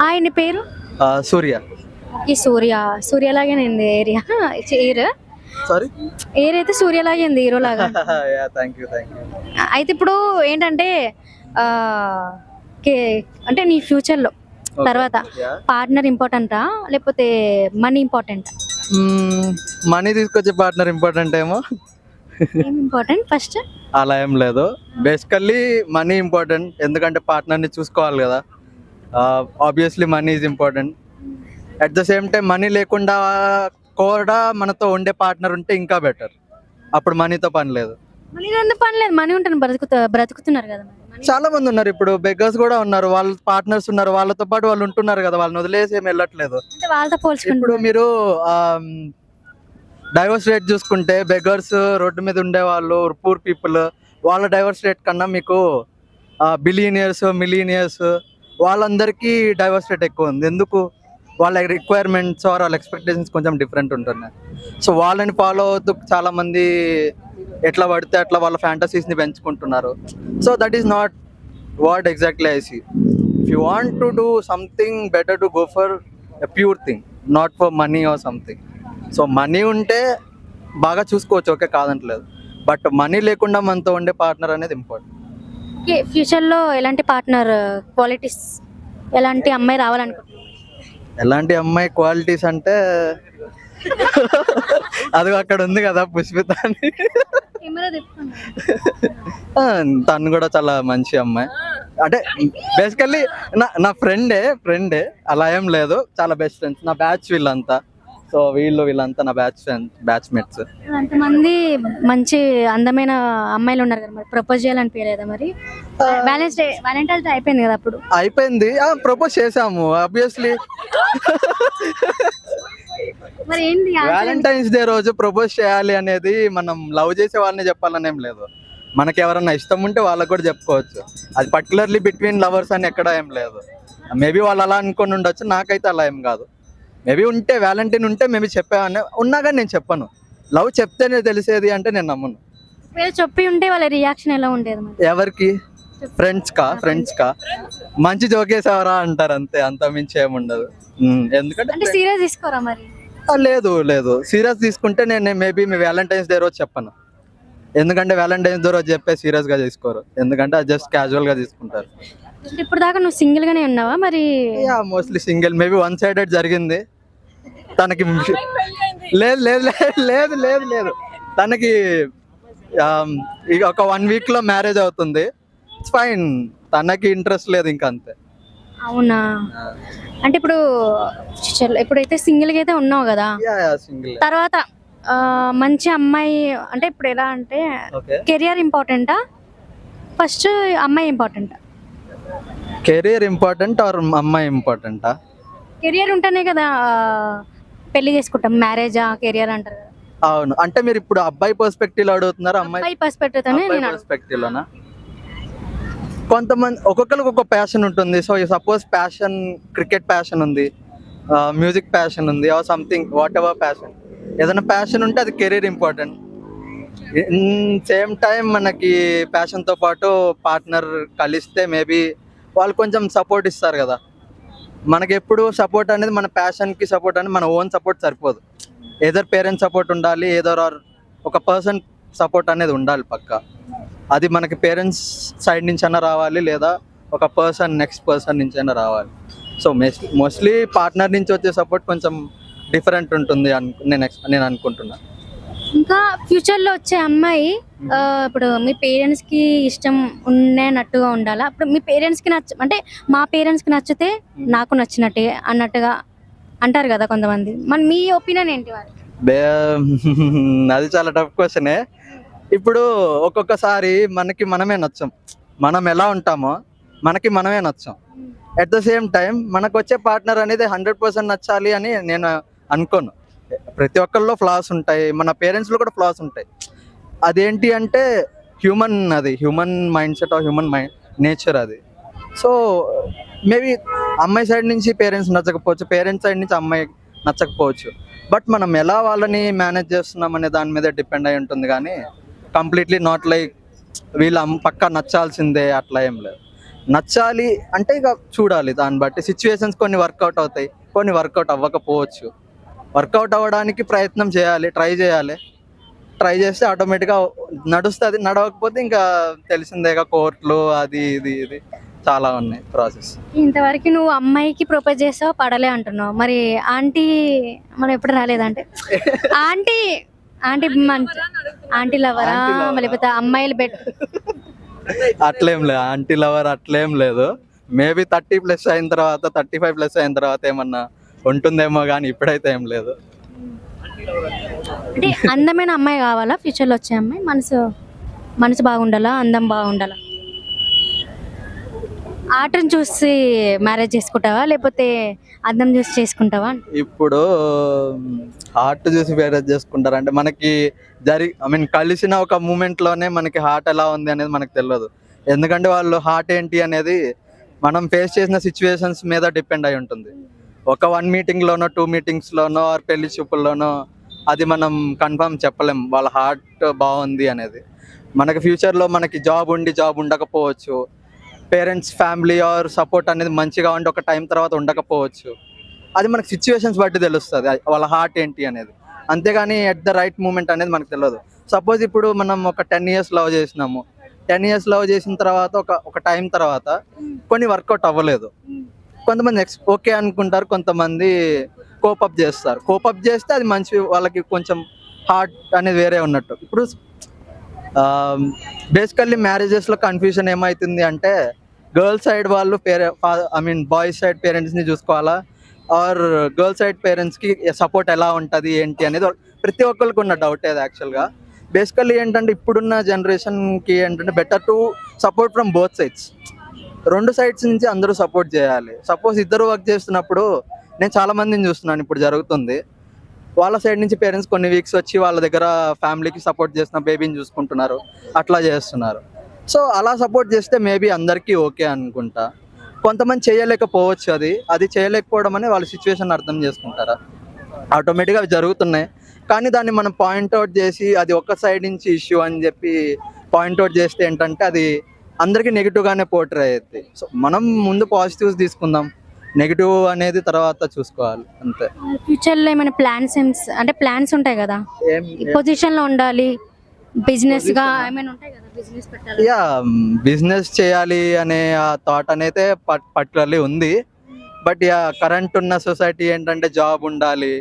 ఆయన పేరు సూర్య. ఈ సూర్యలాగే ఉంది ఏరియా ఎయిర్ సారీ. ఎయిర్ అయితే సూర్యలాగే ఉంది హీరో లాగా. Yeah, thank you. అయితే ఇప్పుడు ఏంటంటే ఆ, అంటే నీ ఫ్యూచర్లో తర్వాత పార్ట్నర్ ఇంపార్టెంటా లేకపోతే మనీ ఇంపార్టెంటా? మనీ తీసుకొచ్చే పార్ట్నర్ ఇంపార్టెంట్ ఏమో. ఏం ఇంపార్టెంట్ ఫస్ట్? అలా ఏం లేదు, బేసికల్లీ మనీ ఇంపార్టెంట్, ఎందుకంటే పార్ట్నర్ని చూసుకోవాలి కదా. Obviously money is important. At the same time money లేకుండా కూడా మనతో ఉండే పార్ట్నర్ ఉంటే ఇంకా బెటర్. అప్పుడు మనీతో పని లేదు. మనీ ఎందుకు పని లేదు, మనీ ఉంటే బ్రతుకుతున్నారు కదా. చాలా మంది ఉన్నారు, ఇప్పుడు బెగ్గర్స్ కూడా ఉన్నారు, వాళ్ళ పార్ట్నర్స్ ఉన్నారు, వాళ్ళతో పాటు వాళ్ళు ఉంటున్నారు కదా, వాళ్ళని వదిలేసి ఏమి వెళ్ళట్లేదు. అంటే వాళ్ళతో పోల్చుకుంటే ఇప్పుడు మీరు డైవర్స్ రేట్ చూసుకుంటే బెగ్గర్స్, రోడ్డు మీద ఉండే వాళ్ళు, పూర్ పీపుల్, వాళ్ళ డైవర్స్ రేట్ కన్నా మీకు బిలియనియర్స్, మిలియనియర్స్ వాళ్ళందరికీ డైవర్స్ రేట్ ఎక్కువ ఉంది. ఎందుకు? వాళ్ళ రిక్వైర్మెంట్స్ ఆర్ వాళ్ళ ఎక్స్పెక్టేషన్స్ కొంచెం డిఫరెంట్ ఉంటున్నాయి. సో వాళ్ళని ఫాలో అవుతూ చాలా మంది ఎట్లా పడితే అట్లా వాళ్ళ ఫ్యాంటసీస్ని పెంచుకుంటున్నారు. So that is not what exactly I see. If you want to do something better to go for a pure thing, not for money or something. So money ఉంటే బాగా చూసుకోవచ్చు, ఓకే, కాదంటలేదు. బట్ మనీ లేకుండా మనతో ఉండే partner అనేది important. ఫ్యూచర్లో ఎలాంటి partner qualities, ఎలాంటి అమ్మాయి రావాలనుకుంటున్నారు? ఎలాంటి అమ్మాయి క్వాలిటీస్ అంటే అది అక్కడ ఉంది కదా పుష్పిత అని, తను కూడా చాలా మంచి అమ్మాయి. అంటే బేసికల్లీ నా ఫ్రెండే, అలా ఏం లేదు, చాలా బెస్ట్ ఫ్రెండ్స్, నా బ్యాచ్ వీళ్ళంతా. సో వీళ్ళంతా నా బ్యాచ్మేట్స్. అంతమంది మంచి అందమైన అమ్మాయిలు ఉన్నారు కదా, మరి ప్రపోజ్ చేయాలనిపించలేదా? మరి వ్యాలంటైన్స్ డే అయిపోయింది కదా, అప్పుడు అయిపోయింది, ప్రపోజ్ చేసాము ఆబ్వియస్లీ. మరి ఏంటి వ్యాలంటైన్స్ డే రోజు ప్రపోజ్ చేయాలి అనేది మనం లవ్ చేసే వాళ్ళని చెప్పాలని ఏం లేదు. మనకి ఎవరన్నా ఇష్టం ఉంటే వాళ్ళకి కూడా చెప్పుకోవచ్చు. అది పర్టికులర్లీ బిట్వీన్ లవర్స్ అని ఎక్కడ ఏం లేదు. మేబీ వాళ్ళు అలా అనుకొని ఉండొచ్చు, నాకైతే అలా ఏం కాదు. మేబీ ఉంటే వ్యాలంటైన్ ఉంటే మేబీ చెప్పామని ఉన్నా కానీ నేను చెప్పను. లవ్ చెప్తేనే తెలిసేది అంటే నేను నమ్మను. చెప్పి ఉంటే వాళ్ళ రియాక్షన్ ఎలా ఉండేది? ఎవరికి? ఫ్రెండ్స్ కా మంచి జోకేసేవరా అంటారు అంతే, అంత మించి ఏముండదు. ఎందుకంటే సీరియస్ తీసుకోరా మరి? లేదు, సీరియస్ తీసుకుంటే నేను మేబీ మీ వ్యాలంటైన్స్ డే రోజు చెప్పను. ఎందుకంటే వ్యాలంటైన్స్ డే రోజు చెప్పే సీరియస్ గా తీసుకోరు, ఎందుకంటే అది జస్ట్ క్యాజువల్ గా తీసుకుంటారు. ఇప్పుడు దాకా నువ్వు సింగిల్ గానే ఉన్నావా మరి? Mostly single. Maybe one sided జరిగింది తనకి. లేదు తనకి ఇక ఒక 1 week లో మ్యారేజ్ అవుతుంది. ఇట్స్ ఫైన్, తనకి ఇంట్రెస్ట్ లేదు ఇంకా, అంతే. అవునా? అంటే ఇప్పుడైతే సింగిల్ గా అయితే ఉన్నావు కదా, సింగిల్ తర్వాత మంచి అమ్మాయి అంటే ఇప్పుడు ఎలా అంటే కెరియర్ ఇంపార్టెంటా ఫస్ట్ అమ్మాయి ఇంపార్టెంటా? కెరియర్ ఇంపార్టెంట్ ఆర్ అమ్మాయి ఇంపార్టెంటా? కెరియర్ ఉంటేనే కదా పెళ్లి చేసుకుంటాం, మ్యారేజా కెరియర్ అంటారు కదా. అవును, అంటే మీరు ఇప్పుడు అబ్బాయి పర్స్పెక్టివ్ అడుగుతున్నారు, అమ్మాయి పర్స్పెక్టివ్ లోనా? కొంతమంది ఒక్కొక్కరికి ఒక్కొక్క ప్యాషన్ ఉంటుంది. So suppose passion, cricket passion ఉంది, మ్యూజిక్ ప్యాషన్ ఉంది, or something what ever passion, ఏదైనా ప్యాషన్ ఉంటే అది కెరీర్ ఇంపార్టెంట్. సేమ్ టైం మనకి ప్యాషన్తో పాటు పార్ట్నర్ కలిస్తే మేబీ వాళ్ళు కొంచెం సపోర్ట్ ఇస్తారు కదా. మనకి ఎప్పుడు సపోర్ట్ అనేది మన ప్యాషన్కి సపోర్ట్ అనేది మన ఓన్ సపోర్ట్ సరిపోదు. ఏదర్ పేరెంట్స్ సపోర్ట్ ఉండాలి, ఏదర్ ఆర్ ఒక పర్సన్ సపోర్ట్ అనేది ఉండాలి పక్కా. అది మనకి పేరెంట్స్ సైడ్ నుంచి అయినా రావాలి, లేదా ఒక నెక్స్ట్ పర్సన్ నుంచి అయినా రావాలి. సో మోస్ట్లీ పార్ట్నర్ నుంచి వచ్చే సపోర్ట్ కొంచెం డిఫరెంట్ ఉంటుంది నేను అనుకుంటున్నాను. ఇంకా ఫ్యూచర్లో వచ్చే అమ్మాయి ఇప్పుడు మీ పేరెంట్స్కి ఇష్టం ఉండేనట్టుగా ఉండాలా? ఇప్పుడు మీ పేరెంట్స్కి అంటే మా పేరెంట్స్కి నచ్చితే నాకు నచ్చినట్టే అన్నట్టుగా అంటారు కదా కొంతమంది, మరి మీ ఒపీనియన్ ఏంటి? అది చాలా టఫ్ క్వశ్చనే. ఇప్పుడు ఒక్కొక్కసారి మనకి మనమే నచ్చం, మనం ఎలా ఉంటామో మనకి మనమే నచ్చం. అట్ ద సేమ్ టైం మనకు వచ్చే పార్ట్నర్ అనేది 100% నచ్చాలి అని నేను అనుకోను. ప్రతి ఒక్కరిలో ఫ్లాస్ ఉంటాయి, మన పేరెంట్స్లో కూడా ఫ్లాస్ ఉంటాయి. అదేంటి అంటే human mind set, human nature అది. సో మేబీ అమ్మాయి సైడ్ నుంచి పేరెంట్స్ నచ్చకపోవచ్చు, పేరెంట్స్ సైడ్ నుంచి అమ్మాయి నచ్చకపోవచ్చు. బట్ మనం ఎలా వాళ్ళని మేనేజ్ చేస్తున్నాం అనే దాని మీద డిపెండ్ అయి ఉంటుంది. కానీ కంప్లీట్లీ నాట్ లైక్ వీళ్ళ పక్కా నచ్చాల్సిందే అట్లా ఏం లేదు. నచ్చాలి అంటే ఇక చూడాలి, దాన్ని బట్టి సిచ్యువేషన్స్ కొన్ని వర్కౌట్ అవుతాయి, కొన్ని వర్కౌట్ అవ్వకపోవచ్చు. వర్కౌట్ అవ్వడానికి ప్రయత్నం చేయాలి, ట్రై చేస్తే ఆటోమేటిక్గా నడుస్తుంది. నడవకపోతే ఇంకా తెలిసిందేగా, కోర్టులు అది ఇది ఇది చాలా ఉన్నాయి ప్రాసెస్. ఇంతవరకు నువ్వు అమ్మాయికి ప్రపోజ్ చేస్తావు, పడలే అంటున్నావు. మరి ఆంటీ మనం ఎప్పుడు రాలేదంటే ఆంటీ ఆంటీ మంచి ఆంటీ లవరా లేకపోతే అమ్మాయిలు అట్లేం లేదు, ఆంటీ లవర్ అట్లేం లేదు. మేబీ 30+ అయిన తర్వాత, 35+ అయిన తర్వాత ఏమన్నా ఉంటుందేమో, కానీ ఇప్పుడైతే ఏం లేదు. అంటే అందమైన అమ్మాయి కావాలా ఫ్యూచర్లో వచ్చే అమ్మాయి? మనసు బాగుండాలా, అందం బాగుండాలా? ఆటను చూసి మ్యారేజ్ చేసుకుంటావా లేకపోతే అందం చూసి చేసుకుంటావా? ఇప్పుడు హార్ట్ చూసి మ్యారేజ్ చేసుకుంటారంటే మనకి కలిసిన ఒక మూమెంట్లోనే మనకి హార్ట్ ఎలా ఉంది అనేది మనకు తెలియదు. ఎందుకంటే వాళ్ళు హార్ట్ ఏంటి అనేది మనం ఫేస్ చేసిన సిచ్యువేషన్స్ మీద డిపెండ్ అయి ఉంటుంది. ఒక 1 మీటింగ్లోనో 2 మీటింగ్స్లోనో ఆర్ పెళ్లి చూపుల్లోనో అది మనం కన్ఫర్మ్ చెప్పలేం వాళ్ళ హార్ట్ బాగుంది అనేది. మనకి ఫ్యూచర్లో మనకి జాబ్ ఉండకపోవచ్చు, పేరెంట్స్ ఫ్యామిలీ ఆర్ సపోర్ట్ అనేది మంచిగా ఉండి ఒక టైం తర్వాత ఉండకపోవచ్చు. అది మనకి సిచ్యువేషన్స్ బట్టి తెలుస్తుంది వాళ్ళ హార్ట్ ఏంటి అనేది. అంతేగాని ఎట్ ద రైట్ మూమెంట్ అనేది మనకు తెలియదు. సపోజ్ ఇప్పుడు మనం ఒక 10 years లవ్ చేసినాము, 10 years లవ్ చేసిన తర్వాత ఒక టైం తర్వాత కొన్ని వర్కౌట్ అవ్వలేదు. కొంతమంది ఓకే అనుకుంటారు, కొంతమంది కోపప్ చేస్తారు. కోపప్ చేస్తే అది మంచి, వాళ్ళకి కొంచెం హార్ట్ అనేది వేరే ఉన్నట్టు. ఇప్పుడు బేసికల్లీ మ్యారేజెస్లో కన్ఫ్యూజన్ ఏమవుతుంది అంటే, గర్ల్ సైడ్ వాళ్ళు బాయ్స్ సైడ్ పేరెంట్స్ని చూసుకోవాలా ఆర్ గర్ల్ సైడ్ పేరెంట్స్కి సపోర్ట్ ఎలా ఉంటుంది ఏంటి అనేది ప్రతి ఒక్కరికి ఉన్న డౌట్ అది యాక్చువల్గా. బేసికల్లీ ఏంటంటే ఇప్పుడున్న జనరేషన్కి ఏంటంటే better to support from both sides. 2 sides నుంచి అందరూ సపోర్ట్ చేయాలి. సపోజ్ ఇద్దరు వర్క్ చేస్తున్నప్పుడు, నేను చాలా మందిని చూస్తున్నాను ఇప్పుడు జరుగుతుంది, వాళ్ళ సైడ్ నుంచి పేరెంట్స్ కొన్ని వీక్స్ వచ్చి వాళ్ళ దగ్గర ఫ్యామిలీకి సపోర్ట్ చేస్తున్న బేబీని చూసుకుంటున్నారు, అట్లా చేస్తున్నారు. సో అలా సపోర్ట్ చేస్తే మేబీ అందరికీ ఓకే అనుకుంటా. కొంతమంది చేయలేకపోవచ్చు, అది చేయలేకపోవడం అని వాళ్ళ సిచ్యువేషన్ అర్థం చేసుకుంటారా, ఆటోమేటిక్గా అవి జరుగుతున్నాయి. కానీ దాన్ని మనం పాయింట్అవుట్ చేసి అది ఒక సైడ్ నుంచి ఇష్యూ అని చెప్పి పాయింట్అవుట్ చేస్తే ఏంటంటే అది అందరికీ నెగిటివ్గానే పోర్ట్రే అవుతుంది. సో మనం ముందు పాజిటివ్స్ తీసుకుందాం, నెగిటివ్ అనేది తర్వాత చూసుకోవాలి అంతే. ఫ్యూచర్లో ఏమైనా ప్లాన్స్ ఉంటాయి కదా, పొజిషన్లో ఉండాలి, బిజినెస్గా ఏమైనా ఉంటాయి కదా, బిజినెస్ పెట్టాలి? యా, బిజినెస్ చేయాలి అనే ఆ థాట్ అనేది పర్టికులర్లీ ఉంది. బట్ కరెంట్ ఉన్న సొసైటీ ఏంటంటే జాబ్ ఉండాలి,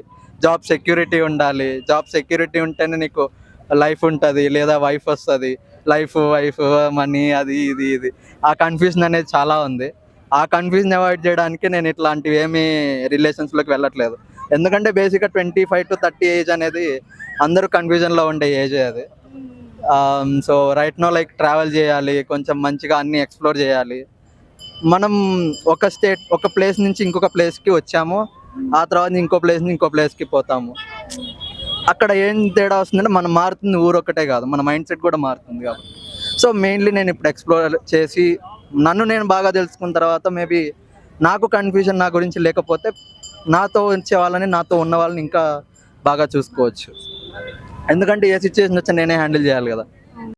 జాబ్ సెక్యూరిటీ ఉండాలి. జాబ్ సెక్యూరిటీ ఉంటేనే నీకు లైఫ్ ఉంటుంది, లేదా వైఫ్ వస్తుంది. వైఫ్ మనీ అది ఇది ఆ కన్ఫ్యూజన్ అనేది చాలా ఉంది. ఆ కన్ఫ్యూజన్ అవాయిడ్ చేయడానికి నేను ఇట్లాంటివి ఏమీ రిలేషన్స్లోకి వెళ్ళట్లేదు. ఎందుకంటే బేసిక్గా 25 to 30 ఏజ్ అనేది అందరూ కన్ఫ్యూజన్లో ఉండే ఏజ్ అది. So right now like travel చేయాలి, కొంచెం మంచిగా అన్నీ ఎక్స్ప్లోర్ చేయాలి. మనం ఒక ప్లేస్ నుంచి ఇంకొక ప్లేస్కి వచ్చాము, ఆ తర్వాత ఇంకో ప్లేస్ నుంచి ఇంకో ప్లేస్కి పోతాము. అక్కడ ఏం తేడా వస్తుందంటే మనం మారుతుంది, ఊరు ఒక్కటే కాదు, మన మైండ్ సెట్ కూడా మారుతుంది. కాబట్టి సో మెయిన్లీ నేను ఇప్పుడు ఎక్స్ప్లోర్ చేసి నన్ను నేను బాగా తెలుసుకున్న తర్వాత మేబీ నాకు కన్ఫ్యూజన్ నా గురించి లేకపోతే నాతో వచ్చే వాళ్ళని, నాతో ఉన్న వాళ్ళని ఇంకా బాగా చూసుకోవచ్చు. ఎందుకంటే ఏ సిచ్యువేషన్ వచ్చా నేనే హ్యాండిల్ చేయాలి కదా.